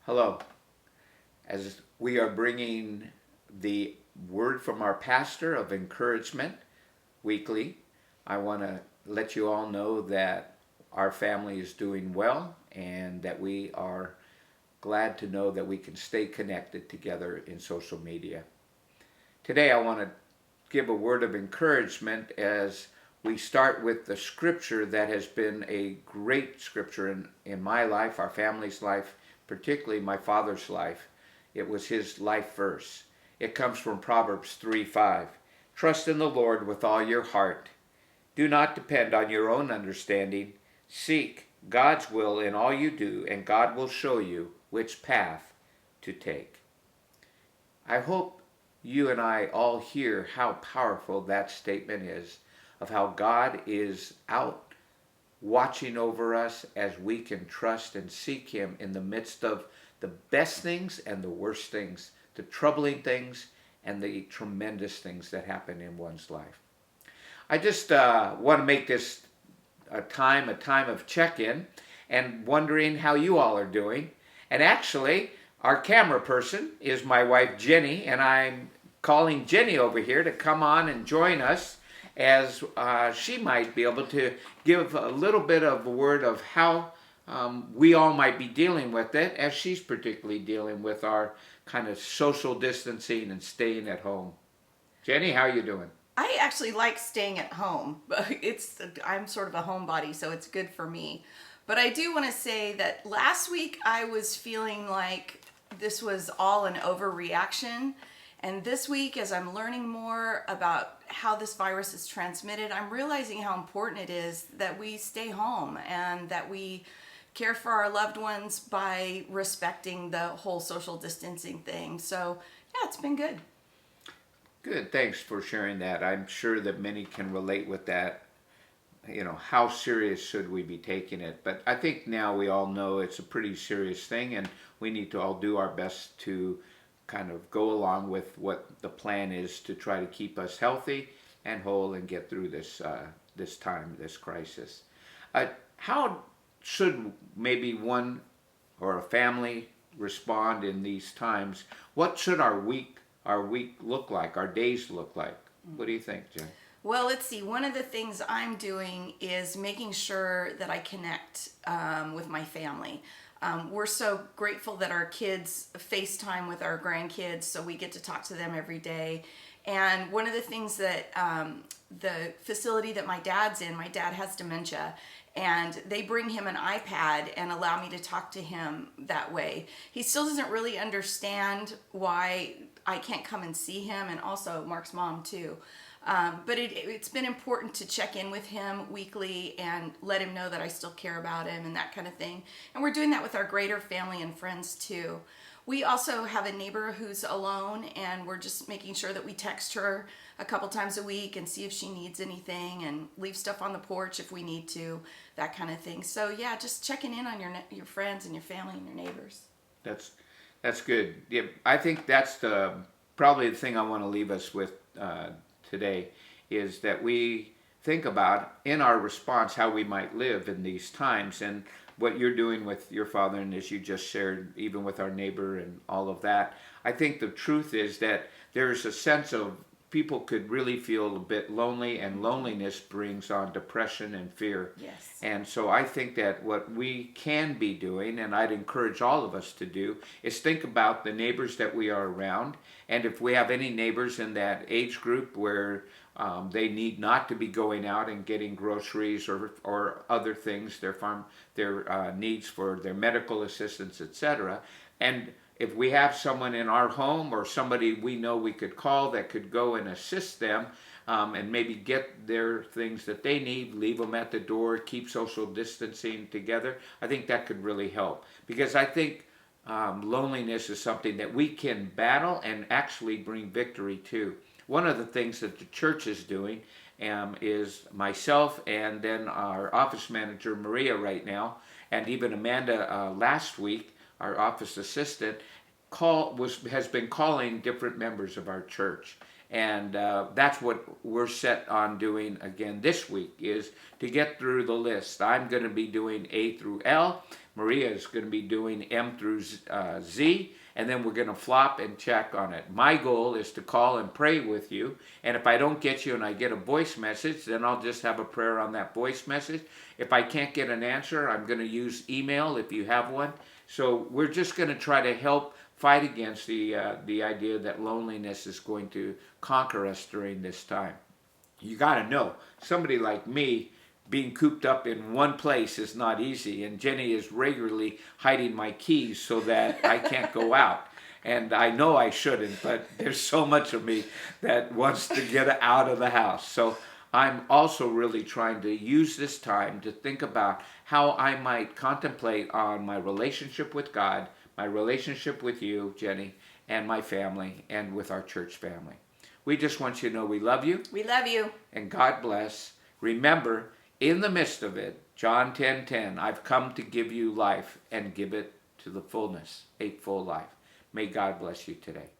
Hello. As we are bringing the word from our pastor of encouragement weekly, I want to let you all know that our family is doing well and that we are glad to know that we can stay connected together in social media. Today, I want to give a word of encouragement as we start with the scripture that has been a great scripture in my life, our family's life, particularly my father's life. It was his life verse. It comes from Proverbs 3:5. Trust in the Lord with all your heart. Do not depend on your own understanding. Seek God's will in all you do, and God will show you which path to take. I hope you and I all hear how powerful that statement is of how God is out watching over us as we can trust and seek Him in the midst of the best things and the worst things, the troubling things and the tremendous things that happen in one's life. I just want to make this a time of check-in and wondering how you all are doing. And actually, our camera person is my wife Jenny, and I'm calling Jenny over here to come on and join us as she might be able to give a little bit of a word of how we all might be dealing with it, as she's particularly dealing with our kind of social distancing and staying at home. Jenny, how are you doing? I actually like staying at home. I'm sort of a homebody, so it's good for me. But I do want to say that last week I was feeling like this was all an overreaction. And this week, as I'm learning more about how this virus is transmitted, I'm realizing how important it is that we stay home and that we care for our loved ones by respecting the whole social distancing thing. So, yeah, it's been good. Good, thanks for sharing that. I'm sure that many can relate with that. You know, how serious should we be taking it? But I think now we all know it's a pretty serious thing, and we need to all do our best to kind of go along with what the plan is to try to keep us healthy and whole and get through this time, this crisis. How should maybe one or a family respond in these times? What should our week look like? Our days look like? What do you think, Jen? Well, let's see. One of the things I'm doing is making sure that I connect with my family. We're so grateful that our kids FaceTime with our grandkids, so we get to talk to them every day. And one of the things that the facility that my dad's in, my dad has dementia, and they bring him an iPad and allow me to talk to him that way. He still doesn't really understand why I can't come and see him, and also Mark's mom too. But it's been important to check in with him weekly and let him know that I still care about him and that kind of thing. And we're doing that with our greater family and friends too. We also have a neighbor who's alone, and we're just making sure that we text her a couple times a week and see if she needs anything and leave stuff on the porch if we need to, that kind of thing. So yeah, just checking in on your friends and your family and your neighbors. That's that's good. Yeah, I think that's the probably the thing I want to leave us with today is that we think about in our response how we might live in these times, and what you're doing with your father, and as you just shared, even with our neighbor and all of that. I think the truth is that there's a sense of people could really feel a bit lonely, and loneliness brings on depression and fear. Yes. And so I think that what we can be doing, and I'd encourage all of us to do, is think about the neighbors that we are around. And if we have any neighbors in that age group where they need not to be going out and getting groceries or other things, their needs for their medical assistance, etc. And if we have someone in our home or somebody we know we could call that could go and assist them and maybe get their things that they need, leave them at the door, keep social distancing together, I think that could really help. Because I think loneliness is something that we can battle and actually bring victory to. One of the things that the church is doing is myself and then our office manager Maria right now, and even Amanda last week, our office assistant, has been calling different members of our church And that's what we're set on doing again this week, is to get through the list. I'm going to be doing A through L. Maria is going to be doing M through Z. And then we're going to flop and check on it. My goal is to call and pray with you. And if I don't get you and I get a voice message, then I'll just have a prayer on that voice message. If I can't get an answer, I'm going to use email if you have one. So we're just going to try to help fight against the idea that loneliness is going to conquer us during this time. You got to know, somebody like me, being cooped up in one place is not easy, and Jenny is regularly hiding my keys so that I can't go out. And I know I shouldn't, but there's so much of me that wants to get out of the house. So I'm also really trying to use this time to think about how I might contemplate on my relationship with God, my relationship with you, Jenny, and my family, and with our church family. We just want you to know we love you. We love you. And God bless. Remember, in the midst of it, John 10:10, I've come to give you life and give it to the fullness, a full life. May God bless you today.